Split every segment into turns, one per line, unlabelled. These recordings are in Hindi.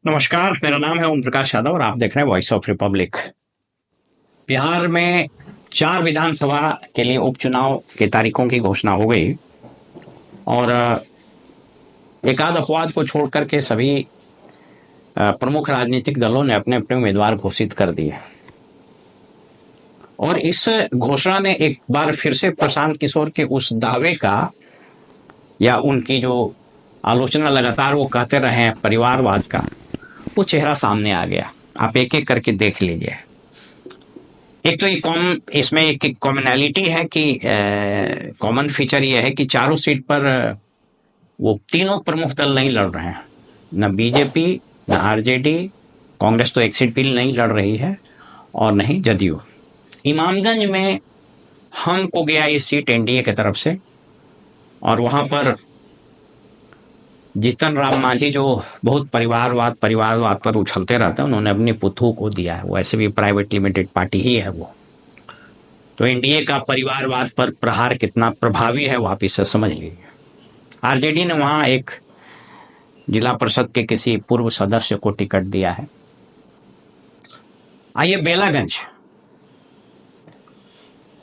नमस्कार, मेरा नाम है ओम प्रकाश यादव और आप देख रहे हैं वॉइस ऑफ रिपब्लिक। बिहार में 4 विधानसभा के लिए उपचुनाव की तारीखों की घोषणा हो गई और एक आध अपवाद को छोड़ करके सभी प्रमुख राजनीतिक दलों ने अपने अपने उम्मीदवार घोषित कर दिए और इस घोषणा ने एक बार फिर से प्रशांत किशोर के उस दावे का या उनकी जो आलोचना लगातार वो कहते रहे हैं परिवारवाद का, वो चेहरा सामने आ गया। आप एक एक करके देख लीजिए। एक तो इसमें एक कॉमनैलिटी है कि कॉमन फीचर ये है कि चारों सीट पर वो तीनों प्रमुख दल नहीं लड़ रहे हैं, न बीजेपी न आरजेडी। कांग्रेस तो एक सीट भी नहीं लड़ रही है और नहीं जदयू। इमामगंज में हम को गया ये सीट एनडीए की तरफ से और वहां पर जीतन राम मांझी जो बहुत परिवारवाद पर उछलते रहते हैं, उन्होंने अपने पुतों को दिया है। वो ऐसे भी प्राइवेट लिमिटेड पार्टी ही है वो। तो एनडीए का परिवारवाद पर प्रहार कितना प्रभावी है वो आप इससे समझ लीजिए। आरजेडी ने वहां एक जिला परिषद के किसी पूर्व सदस्य को टिकट दिया है। आइए बेलागंज,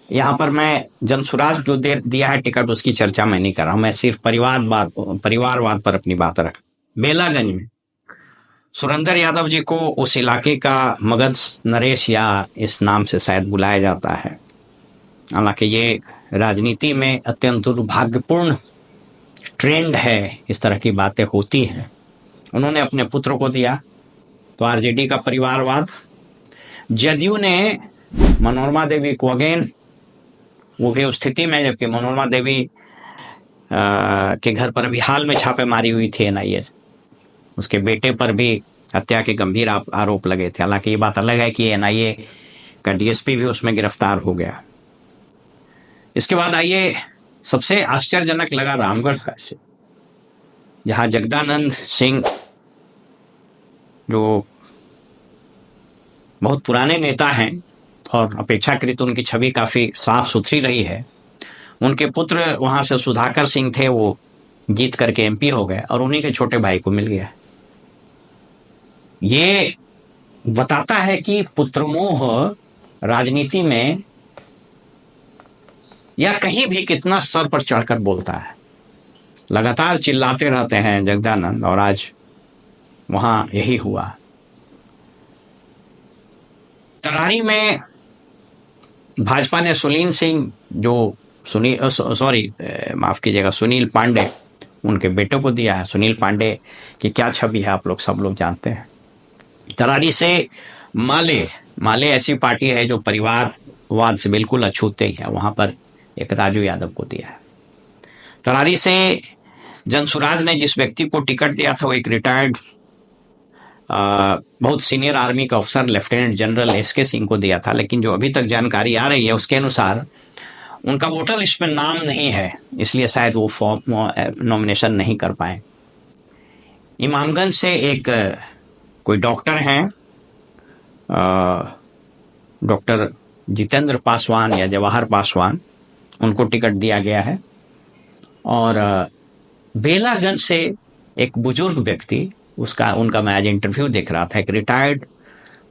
यहां पर मैं जनसुराज जो दिया है टिकट उसकी चर्चा मैं नहीं कर रहा हूं, मैं सिर्फ परिवारवाद पर अपनी बात रख। बेलागंज में सुरेंद्र यादव जी को उस इलाके का मगध नरेश या इस नाम से शायद बुलाया जाता है। हालांकि ये राजनीति में अत्यंत दुर्भाग्यपूर्ण ट्रेंड है, इस तरह की बातें होती हैं। उन्होंने अपने पुत्र को दिया, तो आरजेडी का परिवारवाद। जदयू ने मनोरमा देवी को अगेन, वो भी उस स्थिति में जबकि मनोरमा देवी के घर पर अभी हाल में छापेमारी हुई थी एनआईए, उसके बेटे पर भी हत्या के गंभीर आरोप लगे थे। हालांकि ये बात अलग है कि एनआईए का डीएसपी भी उसमें गिरफ्तार हो गया। इसके बाद आइए, सबसे आश्चर्यजनक लगा रामगढ़ का, जहां जगदानंद सिंह जो बहुत पुराने नेता हैं और अपेक्षाकृत उनकी छवि काफी साफ सुथरी रही है, उनके पुत्र वहां से सुधाकर सिंह थे, वो जीत करके एमपी हो गए और उन्हीं के छोटे भाई को मिल गया। ये बताता है कि पुत्रमोह राजनीति में या कहीं भी कितना स्तर पर चढ़कर बोलता है। लगातार चिल्लाते रहते हैं जगदानंद और आज वहां यही हुआ। तरारी में भाजपा ने सुनील पांडे उनके बेटे को दिया है। सुनील पांडे की क्या छवि है आप लोग सब लोग जानते हैं। तरारी से माले ऐसी पार्टी है जो परिवारवाद से बिल्कुल अछूते ही है, वहां पर एक राजू यादव को दिया है। तरारी से जनसुराज ने जिस व्यक्ति को टिकट दिया था वो एक रिटायर्ड बहुत सीनियर आर्मी का अफसर लेफ्टिनेंट जनरल एसके सिंह को दिया था, लेकिन जो अभी तक जानकारी आ रही है उसके अनुसार उनका वोटर लिस्ट में नाम नहीं है, इसलिए शायद वो फॉर्म नॉमिनेशन नहीं कर पाए। इमामगंज से एक कोई डॉक्टर हैं, डॉक्टर जितेंद्र पासवान या जवाहर पासवान, उनको टिकट दिया गया है। और बेलागंज से एक बुजुर्ग व्यक्ति, उनका मैं आज इंटरव्यू देख रहा था, एक रिटायर्ड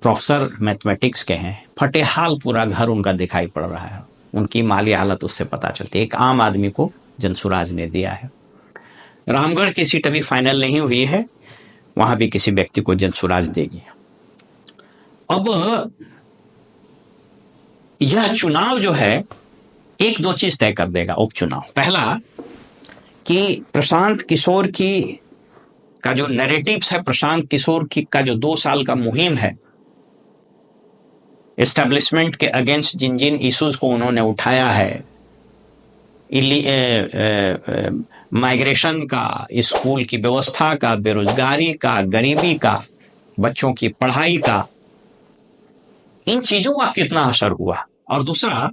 प्रोफेसर मैथमेटिक्स के हैं, फटेहाल पूरा घर उनका दिखाई पड़ रहा है, उनकी माली हालत उससे पता चलती है। एक आम आदमी को जनसुराज ने दिया है। रामगढ़ की सीट अभी फाइनल नहीं हुई है, वहां भी किसी व्यक्ति को जनसुराज देगी। अब यह चुनाव जो है एक दो चीज तय कर देगा उपचुनाव। पहला कि प्रशांत किशोर का जो नैरेटिव्स है, प्रशांत किशोर का जो 2 साल का मुहिम है, एस्टेब्लिशमेंट के अगेंस्ट जिन जिन इश्यूज को उन्होंने उठाया है, माइग्रेशन का, स्कूल की व्यवस्था का, बेरोजगारी का, गरीबी का, बच्चों की पढ़ाई का, इन चीजों का कितना असर हुआ। और दूसरा,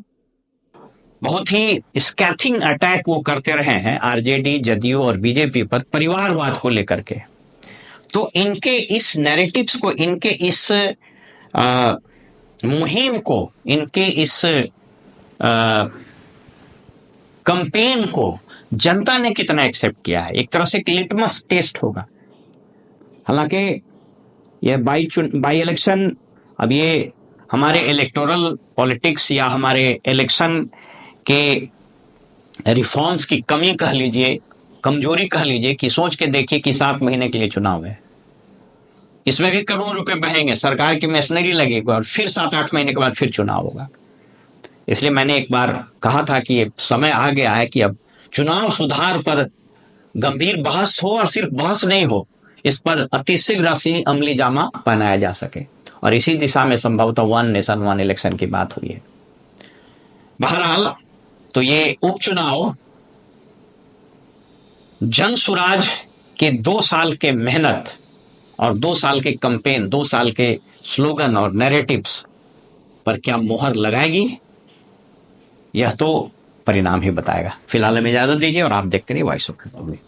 बहुत ही स्कैथिंग अटैक वो करते रहे हैं आरजेडी, जदयू और बीजेपी पर परिवारवाद को लेकर के। तो इनके इस नैरेटिव्स को, इनके इस मुहिम को, इनके इस कैंपेन को जनता ने कितना एक्सेप्ट किया है, एक तरह से लिटमस टेस्ट होगा। हालांकि यह बाई इलेक्शन, अब ये हमारे इलेक्टोरल पॉलिटिक्स या हमारे इलेक्शन के रिफॉर्म्स की कमी कह लीजिए, कमजोरी कह लीजिए, कि सोच के देखिए कि 7 महीने के लिए चुनाव है, इसमें भी करोड़ों रुपए बहेंगे, सरकार की मशीनरी लगेगी और फिर 7-8 महीने के बाद फिर चुनाव होगा। इसलिए मैंने एक बार कहा था कि ये समय आ गया है कि अब चुनाव सुधार पर गंभीर बहस हो, और सिर्फ बहस नहीं हो, इस पर अतिशीघ्र अमली जामा पहनाया जा सके, और इसी दिशा में संभवतः 1 नेशन 1 इलेक्शन की बात हुई है। बहरहाल, तो ये उपचुनाव जन सुराज के 2 साल के मेहनत और 2 साल के कैंपेन, 2 साल के स्लोगन और नैरेटिव्स पर क्या मोहर लगाएगी, यह तो परिणाम ही बताएगा। फिलहाल हमें इजाजत दीजिए और आप देखते रहिए वॉइस ऑफ रिपब्लिक।